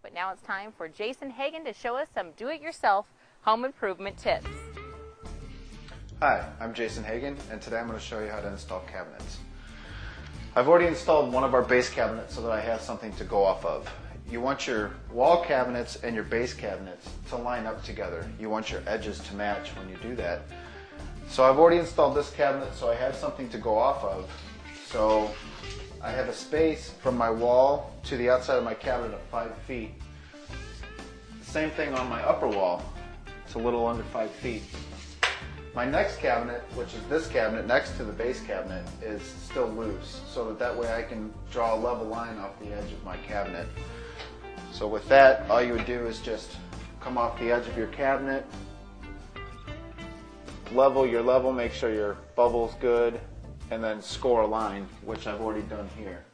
But now it's time for Jason Hagan to show us some do-it-yourself home improvement tips. Hi, I'm Jason Hagan, and today I'm going to show you how to install cabinets. I've already installed one of our base cabinets so that I have something to go off of. You want your wall cabinets and your base cabinets to line up together. You want your edges to match when you do that. So I've already installed this cabinet, so I have something to go off of. So I have a space from my wall to the outside of my cabinet of 5 feet. Same thing on my upper wall. It's a little under 5 feet. My next cabinet, which is this cabinet next to the base cabinet, is still loose, so that way I can draw a level line off the edge of my cabinet. So with that, all you would do is just come off the edge of your cabinet, level your level, make sure your bubble's good, and then score a line, which I've already done here.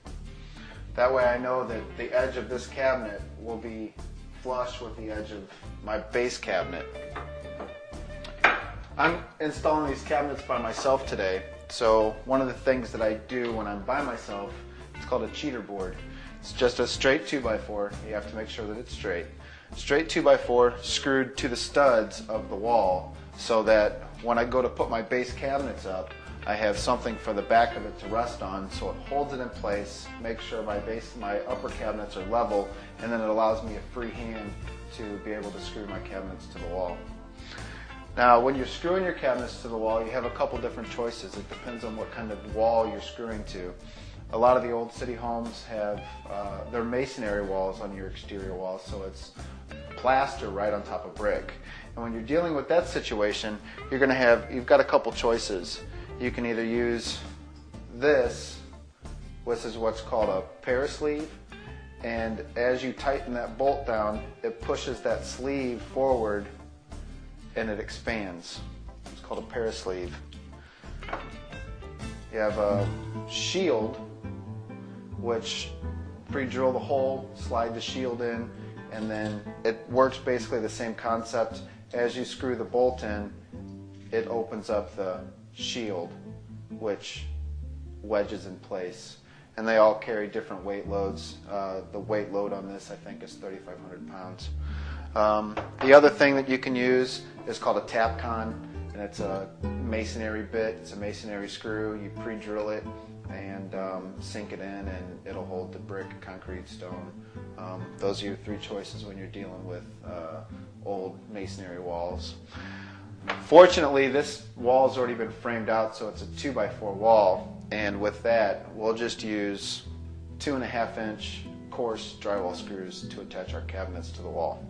That way I know that the edge of this cabinet will be flush with the edge of my base cabinet. I'm installing these cabinets by myself today, so one of the things that I do when I'm by myself, it's called a cheater board. It's just a straight 2x4. You have to make sure that it's straight. Straight 2x4 screwed to the studs of the wall so that when I go to put my base cabinets up, I have something for the back of it to rest on, so it holds it in place, makes sure my upper cabinets are level, and then it allows me a free hand to be able to screw my cabinets to the wall. Now, when you're screwing your cabinets to the wall, you have a couple different choices. It depends on what kind of wall you're screwing to. A lot of the old city homes have their masonry walls on your exterior walls, so it's plaster right on top of brick. And when you're dealing with that situation, you've got a couple choices. You can either use this, which is what's called a pear sleeve, and as you tighten that bolt down, it pushes that sleeve forward and it expands. It's called a pear sleeve. You have a shield, which pre-drill the hole, slide the shield in, and then it works basically the same concept. As you screw the bolt in, it opens up the shield, which wedges in place. And they all carry different weight loads. The weight load on this, I think, is 3,500 pounds. The other thing that you can use is called a Tapcon, and it's a masonry bit. It's a masonry screw. You pre-drill it and sink it in, and it'll hold the brick, concrete, stone. Those are your three choices when you're dealing with old masonry walls. Fortunately, this wall has already been framed out, so it's a 2x4 wall, and with that, we'll just use 2.5-inch coarse drywall screws to attach our cabinets to the wall.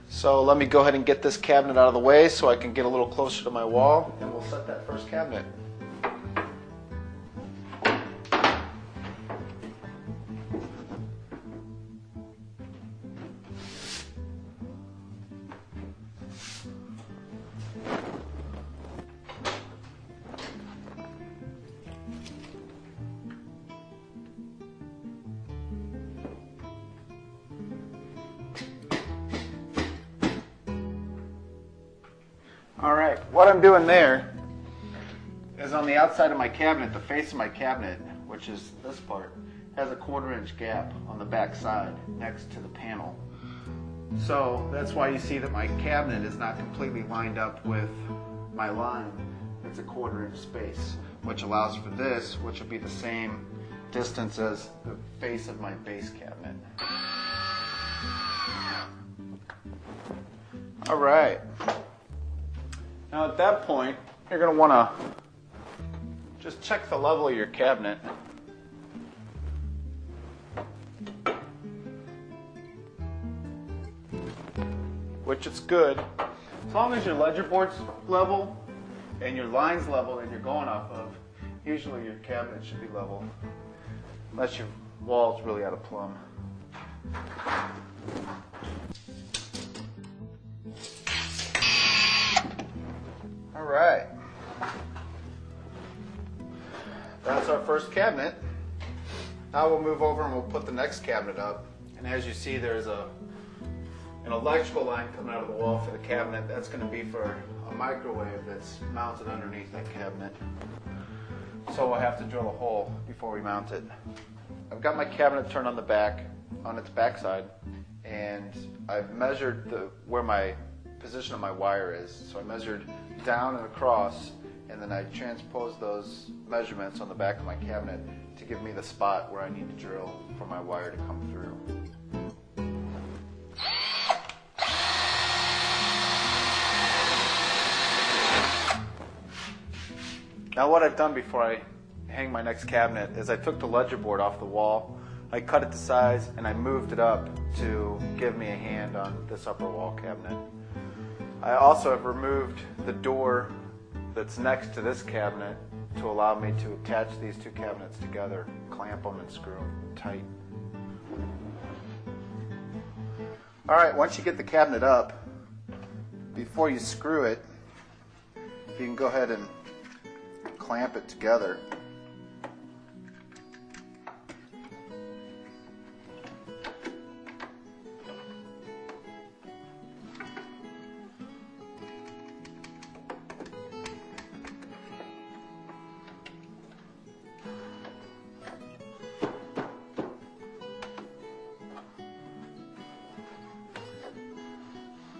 So let me go ahead and get this cabinet out of the way so I can get a little closer to my wall, and we'll set that first cabinet. Alright, what I'm doing there is on the outside of my cabinet, the face of my cabinet, which is this part, has a 1/4-inch gap on the back side next to the panel. So that's why you see that my cabinet is not completely lined up with my line. It's a 1/4-inch space, which allows for this, which will be the same distance as the face of my base cabinet. Alright. Now at that point, you're going to want to just check the level of your cabinet. Which is good. As long as your ledger board's level and your line's level that you're going off of, usually your cabinet should be level. Unless your wall's really out of plumb. Alright, that's our first cabinet. Now we'll move over and we'll put the next cabinet up. And as you see, there's an electrical line coming out of the wall for the cabinet. That's going to be for a microwave that's mounted underneath that cabinet. So we'll have to drill a hole before we mount it. I've got my cabinet turned on the back, on its back side, and I've measured where my position of my wire is. So I measured down and across, and then I transposed those measurements on the back of my cabinet to give me the spot where I need to drill for my wire to come through. Now what I've done before I hang my next cabinet is I took the ledger board off the wall, I cut it to size, and I moved it up to give me a hand on this upper wall cabinet. I also have removed the door that's next to this cabinet to allow me to attach these two cabinets together, clamp them and screw them tight. Alright, once you get the cabinet up, before you screw it, you can go ahead and clamp it together.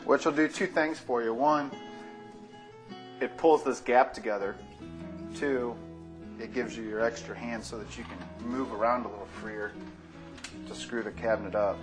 Which will do two things for you. One, it pulls this gap together. Two, it gives you your extra hand so that you can move around a little freer to screw the cabinet up.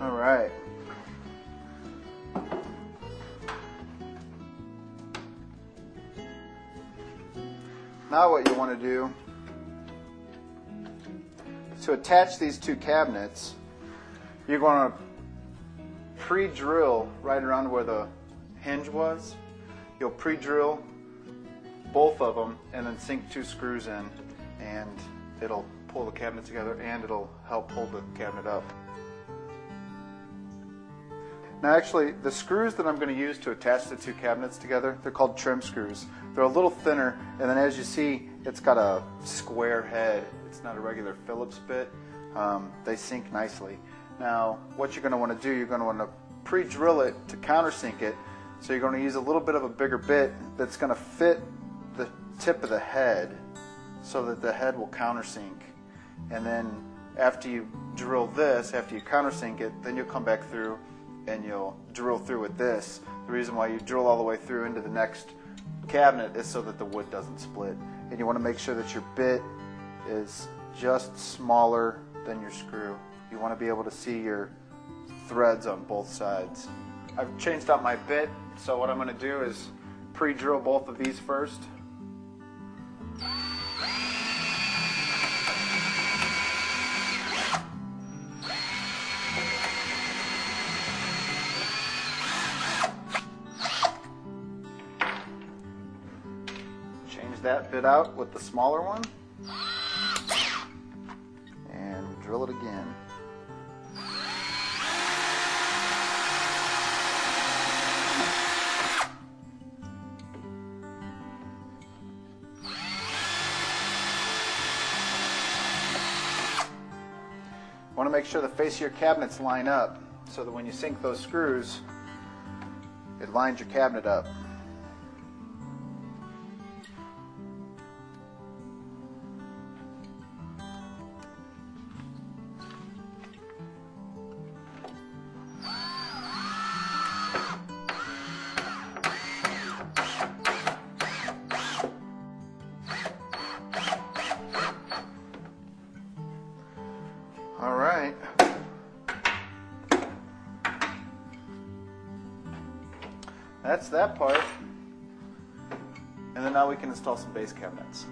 All right. Now what you want to do is to attach these two cabinets. You're going to pre-drill right around where the hinge was. You'll pre-drill both of them and then sink two screws in, and it'll pull the cabinet together and it'll help hold the cabinet up. Now actually, the screws that I'm going to use to attach the two cabinets together, they're called trim screws. They're a little thinner, and then as you see, it's got a square head. It's not a regular Phillips bit. They sink nicely. Now, what you're going to want to do, you're going to want to pre-drill it to countersink it. So you're going to use a little bit of a bigger bit that's going to fit the tip of the head so that the head will countersink. And then after you drill this, after you countersink it, then you'll come back through and you'll drill through with this. The reason why you drill all the way through into the next cabinet is so that the wood doesn't split. And you want to make sure that your bit is just smaller than your screw. You want to be able to see your threads on both sides. I've changed out my bit, so what I'm going to do is pre-drill both of these first. That bit out with the smaller one and drill it again. You want to make sure the face of your cabinets line up so that when you sink those screws, it lines your cabinet up. All right. That's that part. And then now we can install some base cabinets.